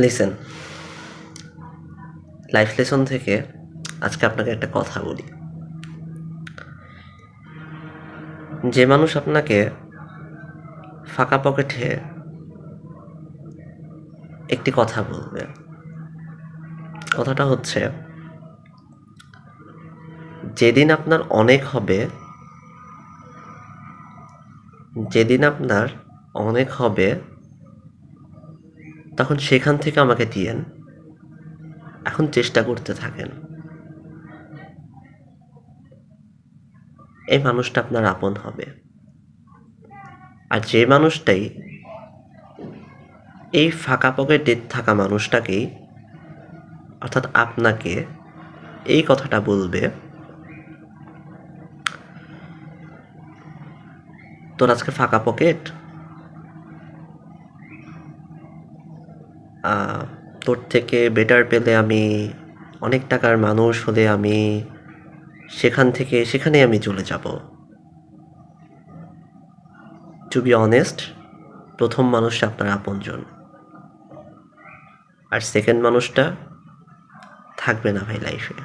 Listen, life lesson থেকে আজকে আপনাকে একটা কথা বলি। যে মানুষ আপনাকে ফাঁকা পকেটে একটি কথা বলবে, কথাটা হচ্ছে, যেদিন আপনার অনেক হবে, যেদিন আপনার অনেক হবে তখন সেখান থেকে আমাকে দিয়েন, এখন চেষ্টা করতে থাকেন। এই মানুষটা আপনার আপন হবে। আর যে মানুষটাই এই ফাঁকা পকেটে থাকা মানুষটাকেই, অর্থাৎ আপনাকে এই কথাটা বলবে, তোর আজকে ফাঁকা পকেট, তোর থেকে বেটার পেলে আমি, অনেক টাকার মানুষ হলে আমি সেখান থেকে সেখানে আমি চলে যাব। টু বি অনেস্ট, প্রথম মানুষটা আপনার আপনজন, আর সেকেন্ড মানুষটা থাকবে না ভাই লাইফে।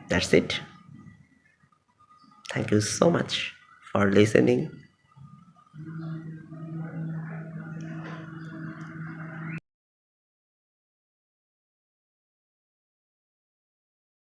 That's it. Thank you so much for listening.